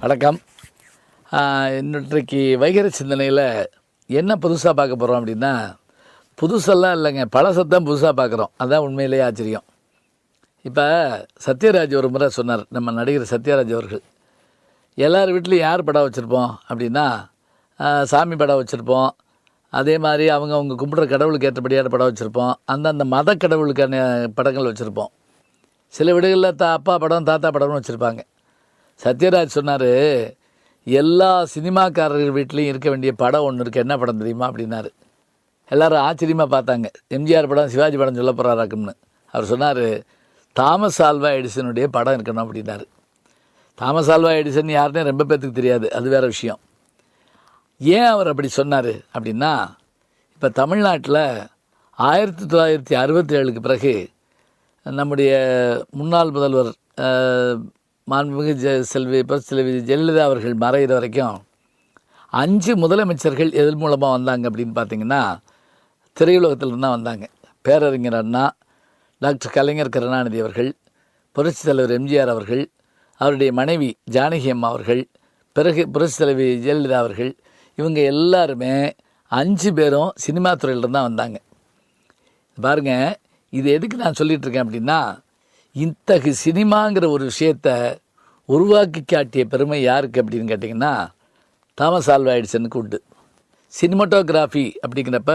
வணக்கம். இன்றைக்கு வைகறை சிந்தனையில் என்ன புதுசாக பார்க்க போகிறோம் அப்படின்னா, புதுசெல்லாம் இல்லைங்க, பழசத்தான் புதுசாக பார்க்குறோம். அதுதான் உண்மையிலேயே ஆச்சரியம். இப்போ சத்யராஜ் ஒரு முறை சொன்னார், நம்ம நடிகர் சத்யராஜ் அவர்கள், எல்லார் வீட்லேயும் யார் படம் வச்சுருப்போம் அப்படின்னா, சாமி படம் வச்சுருப்போம். அதே மாதிரி அவங்க கும்பிட்ற கடவுளுக்கு ஏற்றபடியான படம் வச்சுருப்போம். அந்தந்த மத கடவுளுக்கான படங்கள் வச்சுருப்போம். சில வீடுகளில் அப்பா படம் தாத்தா படம்னு வச்சுருப்பாங்க. சத்யராஜ் சொன்னார், எல்லா சினிமாக்காரர்கள் வீட்லேயும் இருக்க வேண்டிய படம் ஒன்று இருக்குது, என்ன படம் தெரியுமா அப்படின்னாரு. எல்லோரும் ஆச்சரியமாக பார்த்தாங்க. எம்ஜிஆர் படம் சிவாஜி படம் சொல்ல போகிறாராக்குன்னு. அவர் சொன்னார், தாமஸ் ஆல்வா எடிசனுடைய படம் இருக்கணும் அப்படின்னாரு. தாமஸ் ஆல்வா எடிசன் யாருன்னே ரொம்ப பேர்த்துக்கு தெரியாது, அது வேறு விஷயம். ஏன் அவர் அப்படி சொன்னார் அப்படின்னா, இப்போ தமிழ்நாட்டில் 1967 பிறகு நம்முடைய முன்னாள் முதல்வர் மாண்புமிகு செல்வி ஜெயலலிதா அவர்கள் மறைகிற வரைக்கும் 5 முதலமைச்சர்கள் எதன் மூலமாக வந்தாங்க அப்படின்னு பார்த்திங்கன்னா, திரையுலகத்தில் தான் வந்தாங்க. பேரறிஞர் அண்ணா, டாக்டர் கலைஞர் கருணாநிதி அவர்கள், புரட்சித் தலைவர் எம்ஜிஆர் அவர்கள், அவருடைய மனைவி ஜானகி அம்மா அவர்கள், பிறகு புரட்சித் தலைவி ஜெயலலிதா அவர்கள். இவங்க எல்லாருமே 5 பேரும் சினிமா துறையிலிருந்து தான் வந்தாங்க. பாருங்கள், இது எதுக்கு நான் சொல்லிகிட்ருக்கேன் அப்படின்னா, இத்தகு சினிமாங்கிற ஒரு விஷயத்தை உருவாக்கி காட்டிய பெருமை யாருக்கு அப்படின்னு கேட்டிங்கன்னா, தாமஸ் ஆல்வா எடிசனுக்கு உண்டு. சினிமாட்டோகிராஃபி அப்படிங்கிறப்ப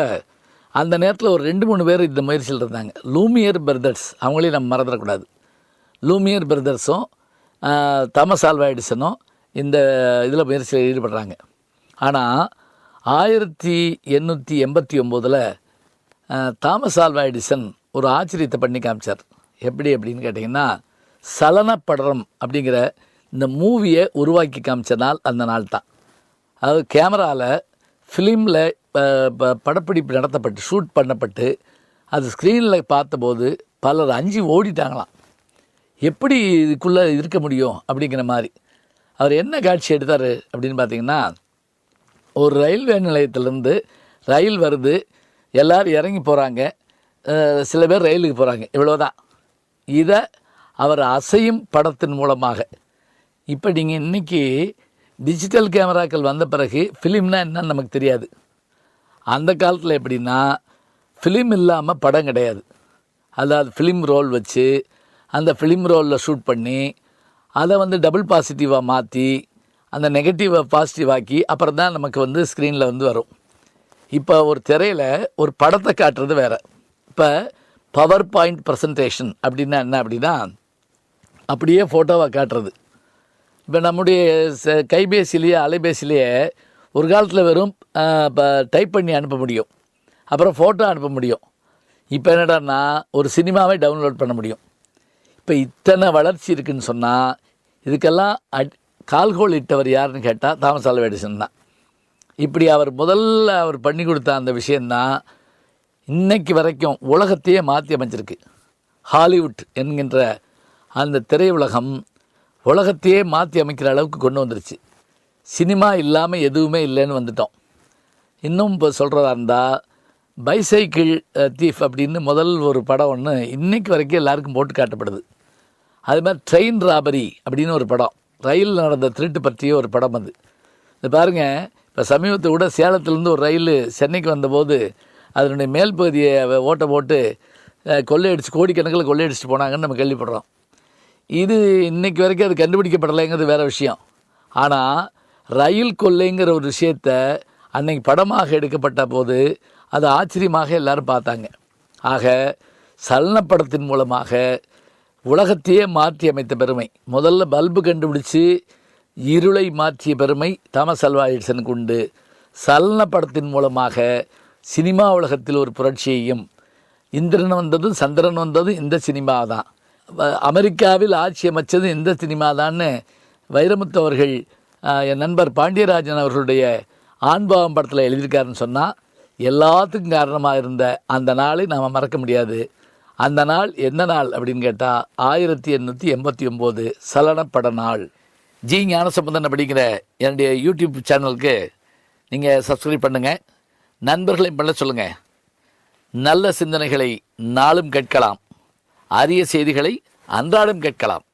அந்த நேரத்தில் ஒரு 2-3 பேர் இந்த முயற்சியில் இருந்தாங்க. லூமியர் பிரதர்ஸ், அவங்களையும் நம்ம மறந்துடக்கூடாது. லூமியர் பிரதர்ஸும் தாமஸ் ஆல்வா எடிசனும் இந்த இதில் முயற்சியில் ஈடுபடுறாங்க. ஆனால் 1889 தாமஸ் ஆல்வா எடிசன் ஒரு ஆச்சரியத்தை பண்ணி காமிச்சார். எப்படி அப்படின்னு கேட்டிங்கன்னா, சலனப்படம் அப்படிங்கிற இந்த மூவியை உருவாக்கி காமிச்ச நாள் அந்த நாள் தான். அதாவது கேமராவில் ஃபிலிமில் படப்பிடிப்பு நடத்தப்பட்டு ஷூட் பண்ணப்பட்டு அது ஸ்க்ரீனில் பார்த்தபோது பலர் அஞ்சு ஓடிட்டாங்களாம். எப்படி இதுக்குள்ளே இருக்க முடியும் அப்படிங்கிற மாதிரி. அவர் என்ன காட்சி எடுத்தார் அப்படின்னு பார்த்திங்கன்னா, ஒரு ரயில்வே நிலையத்திலேருந்து ரயில் வருது, எல்லோரும் இறங்கி போகிறாங்க, சில பேர் ரயிலுக்கு போகிறாங்க, இவ்வளோதான். இதை அவர் அசையும் படத்தின் மூலமாக. இப்போ நீங்கள் இன்றைக்கி டிஜிட்டல் கேமராக்கள் வந்த பிறகு ஃபிலிம்னா என்னன்னு நமக்கு தெரியாது. அந்த காலத்தில் எப்படின்னா, ஃபிலிம் இல்லாமல் படம் கிடையாது. அதாவது ஃபிலிம் ரோல் வச்சு அந்த ஃபிலிம் ரோலில் ஷூட் பண்ணி அதை டபுள் பாசிட்டிவாக மாற்றி அந்த நெகட்டிவை பாசிட்டிவாக்கி அப்புறம் தான் நமக்கு ஸ்க்ரீனில் வரும். இப்போ ஒரு திரையில் ஒரு படத்தை காட்டுறது வேறு. இப்போ பவர் பாயிண்ட் ப்ரெசன்டேஷன் அப்படின்னா என்ன அப்படின்னா, அப்படியே ஃபோட்டோவாக காட்டுறது. இப்போ நம்முடைய கைபேசிலேயே அலைபேசிலேயே ஒரு காலத்தில் வெறும் டைப் பண்ணி அனுப்ப முடியும், அப்புறம் ஃபோட்டோ அனுப்ப முடியும். இப்போ என்னடான்னா ஒரு சினிமாவை டவுன்லோட் பண்ண முடியும். இப்போ இத்தனை வளர்ச்சி இருக்குதுன்னு சொன்னால் இதுக்கெல்லாம் கால்கோல் இட்டவர் யாருன்னு கேட்டால் தாமஸ் ஆல்வா எடிசன் தான். இப்படி அவர் பண்ணி கொடுத்த அந்த விஷயந்தான் இன்னைக்கு வரைக்கும் உலகத்தையே மாற்றி அமைச்சிருக்கு. ஹாலிவுட் என்கின்ற அந்த திரையுலகம் உலகத்தையே மாற்றி அமைக்கிற அளவுக்கு கொண்டு வந்துருச்சு. சினிமா இல்லாமல் எதுவுமே இல்லைன்னு வந்துட்டோம். இன்னும் இப்போ சொல்கிறதா இருந்தால், பைசைக்கிள் தீஃப் அப்படின்னு முதல் ஒரு படம் ஒன்று இன்றைக்கு வரைக்கும் எல்லாருக்கும் போட்டு காட்டப்படுது. அது மாதிரி ட்ரெயின் ராபரி அப்படின்னு ஒரு படம், ரயில் நடந்த திருட்டு பற்றிய ஒரு படம். அது இது பாருங்கள், இப்போ சமீபத்தை கூட சேலத்துலேருந்து ஒரு ரயில் சென்னைக்கு வந்தபோது அதனுடைய மேல் பகுதியை ஓட்ட போட்டு கொள்ளையடிச்சு கோடிக்கணக்கில் கொள்ளையடிச்சிட்டு போனாங்கன்னு நம்ம கேள்விப்படுறோம். இது இன்றைக்கி வரைக்கும் அது கண்டுபிடிக்கப்படலைங்கிறது வேறு விஷயம். ஆனால் ரயில் கொள்ளைங்கிற ஒரு விஷயத்தை அன்னைக்கு படமாக எடுக்கப்பட்ட போது அது ஆச்சரியமாக எல்லோரும் பார்த்தாங்க. ஆக சலனப்படத்தின் மூலமாக உலகத்தையே மாற்றி அமைத்த பெருமை, முதல்ல பல்பு கண்டுபிடிச்சி இருளை மாற்றிய பெருமை தாமஸ் ஆல்வா எடிசனுக்கு உண்டு. சலன படத்தின் மூலமாக சினிமா உலகத்தில் ஒரு புரட்சியையும், இந்திரன் வந்ததும் சந்திரன் வந்ததும் இந்த சினிமா தான், அமெரிக்காவில் ஆட்சி அமைச்சது இந்த சினிமா தான்னு வைரமுத்து அவர்கள் என் நண்பர் பாண்டியராஜன் அவர்களுடைய ஆண்பாவம் படத்தில் எழுதியிருக்காருன்னு சொன்னால், எல்லாத்துக்கும் காரணமாக இருந்த அந்த நாளை நாம் மறக்க முடியாது. அந்த நாள் என்ன நாள் அப்படின்னு கேட்டால் 1889 சலனப்பட நாள். ஜி ஞானசம்பந்தன் அப்படிங்கிற என்னுடைய யூடியூப் சேனலுக்கு நீங்கள் சப்ஸ்கிரைப் பண்ணுங்கள், நண்பர்களையும் பண்ண சொல்லுங்கள். நல்ல சிந்தனைகளை நாளும் கேட்கலாம், அரிய செய்திகளை அன்றாடம் கேட்கலாம்.